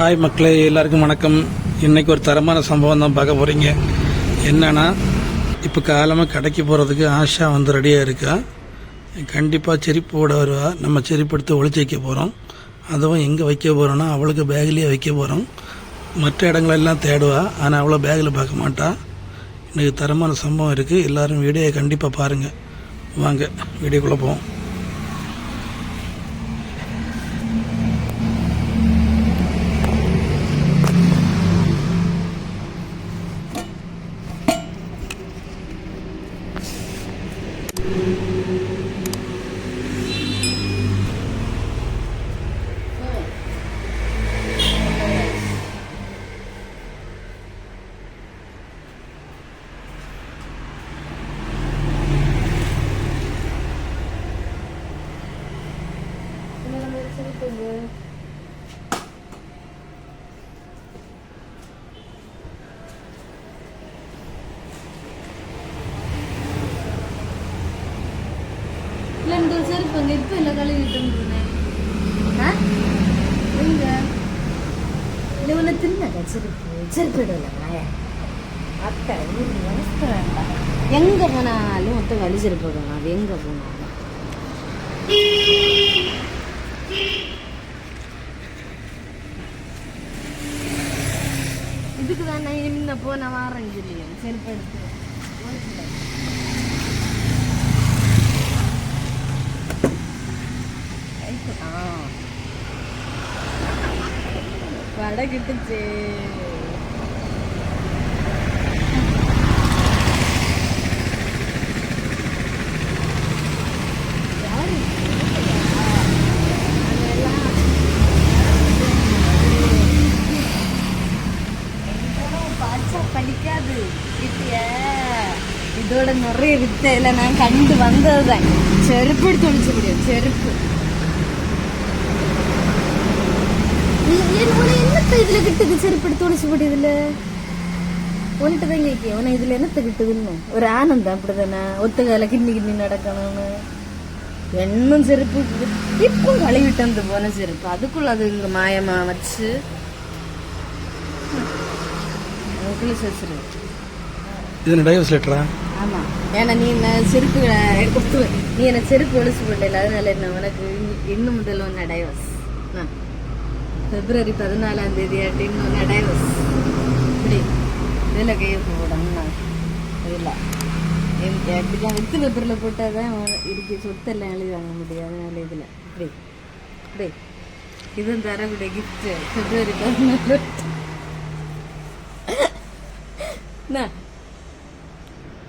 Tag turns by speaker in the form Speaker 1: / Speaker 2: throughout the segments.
Speaker 1: Hi மக்களே, எல்லாருக்கும் வணக்கம். இன்றைக்கி ஒரு தரமான சம்பவம் தான் பார்க்க போகிறீங்க. என்னென்னா, இப்போ காலமாக கடைக்கு போகிறதுக்கு ஆஷா வந்து ரெடியாக இருக்கா. கண்டிப்பாக செருப்பு போட வருவா. நம்ம செருப்பு எடுத்து ஒளிச்சு வைக்க போகிறோம். அதுவும் எங்கே வைக்க போகிறோன்னா அவளுக்கு பேக்லேயே வைக்க போகிறோம். மற்ற இடங்களெல்லாம் தேடுவா, ஆனால் அவ்வளோ பேக்கில் பார்க்க மாட்டா. இன்றைக்கி தரமான சம்பவம் இருக்குது. எல்லோரும் வீடியோவை கண்டிப்பாக பாருங்கள். வாங்க வீடியோக்குள்ளே போவோம்.
Speaker 2: செருப்பு இப்ப இல்ல கழுவிட்டு எங்க போனாலும் ஒத்த களி செருப்பு போடணும். அது எங்க போனாலும் இதுக்குதான் நான் இன்ன போன வாரம் செருப்பு எடுத்து வடை கிட்டுச்சு. படிக்காது இதோட நிறைய வித்தையில நான் கண்டு வந்ததுதான். செருப்பு எடுத்து ஒழிச்சு முடியும். செருப்பு என்னத்த இதுல கிட்டுது? செருப்பு எடுத்து ஒழிச்சு முடியுதுல ஒன்ட்டு தான் கேட்க. உன இதுல என்னத்த கிட்டுதுன்னு ஒரு ஆனந்தம். அப்படிதானே ஒத்த கால கிண்ணி நடக்கணும்னு என்னும் செருப்பு இப்போ கழுவிட்டு வந்து போன செருப்பு அதுக்குள்ள அது இங்க மாயமா வச்சு ஆமா. ஏன்னா நீ செருப்பு நீ என்ன செருப்பு ஒழிச்சு போட்டல, அதனால என்ன உனக்கு இன்னும் முதல்ல ஒன்னு டைவர்ஸ். பிப்ரவரி 14ஆம் தேதி இன்னொன்னு டைவர்ஸ். இப்படி இதில் கையெழுத்து போடணும். இல்லை எப்படிதான் வித்து பேப்பரில் போட்டால் தான் இருக்கு. சொத்தெல்லாம் எழுதி வாங்க முடியாது. அதனால இதில் இப்படி இப்படி இதுவும் தரக்கூடிய கிஃப்ட் பிப்ரவரி 14.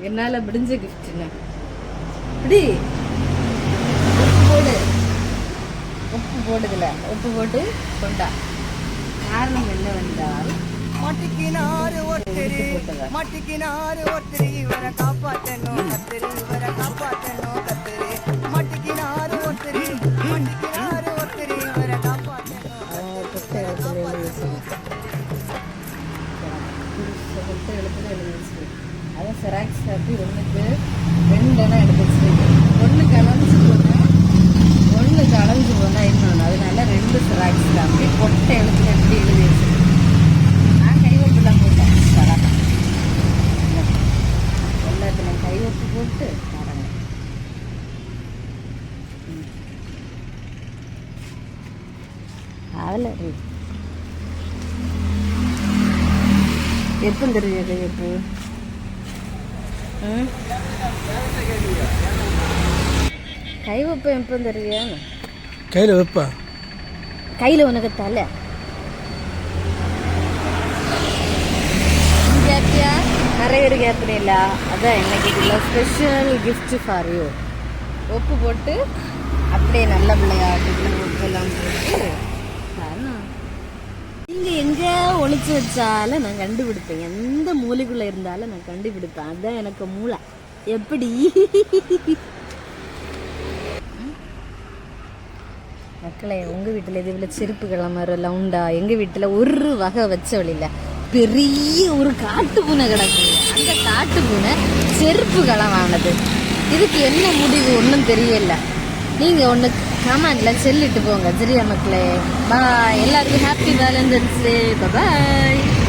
Speaker 2: என்னால முடிஞ்ச கிஃப்ட்ண்ணா. இப்படி போடு, உப்பு போடுதுல, உப்பு போட்டு கொண்டா. காரணம் என்னவென்றால்
Speaker 3: மட்டிக்கினாரு ஒருத்தரு இவரை காப்பாத்தணும் கத்திரி, இவரை காப்பாத்தணும் கத்திரி. மட்டிக்கினாரு ஒருத்தரு இவரை காப்பாத்தணும்.
Speaker 2: அதான் செராக்ஸ் காப்பி ஒன்றுக்கு 2 எடுத்து வச்சுருக்கு. ஒன்று கலந்து போனால் இன்னொன்று, அதனால 2 செராக்ஸ் காப்பி பொட்டை எழுத்துல எப்படி எழுதி வச்சுருக்கு. நான் கைவெட்டுலாம் போட்டேன். எல்லாத்துலையும் கைவெட்டு போட்டு தரேன். அதில் எப்போ தெரியுது கையெழுத்து? கை வைப்ப எப்போ தெரியா?
Speaker 1: கையில் வைப்பா.
Speaker 2: கையில் உனக்கு தலை கேப்பியா? நிறைய பேர் கேட்பீங்கள. அதான் எனக்கு இதில் ஸ்பெஷல் கிஃப்ட் ஃபார் யூ. உப்பு போட்டு அப்படியே நல்ல பிள்ளையாட்டு உப்பெல்லாம் போட்டு நீங்கள் எங்கே ஒழிச்சு வச்சாலும் நான் கண்டுபிடிப்பேன். எந்த மூலைக்குள்ளே இருந்தாலும் நான் கண்டுபிடிப்பேன். அதுதான் எனக்கு மூளை. எப்படி மக்களே, உங்கள் வீட்டில் இது இவ்வளோ செருப்பு கிளம்புறலாம் உண்டா? எங்கள் வீட்டில் ஒரு வகை வச்ச வழியில் பெரிய ஒரு காட்டு பூனை கிடக்கு. அந்த காட்டு பூனை செருப்பு கிளம்பானது. இதுக்கு என்ன முடிவு ஒன்றும் தெரியல. நீங்கள் ஒன்று கமெண்ட்ல சொல்லிட்டு போங்க சரியா மக்களே. பாய். எல்லாருக்கும் ஹாப்பி வேலண்டைன்ஸ் டே. பாய்.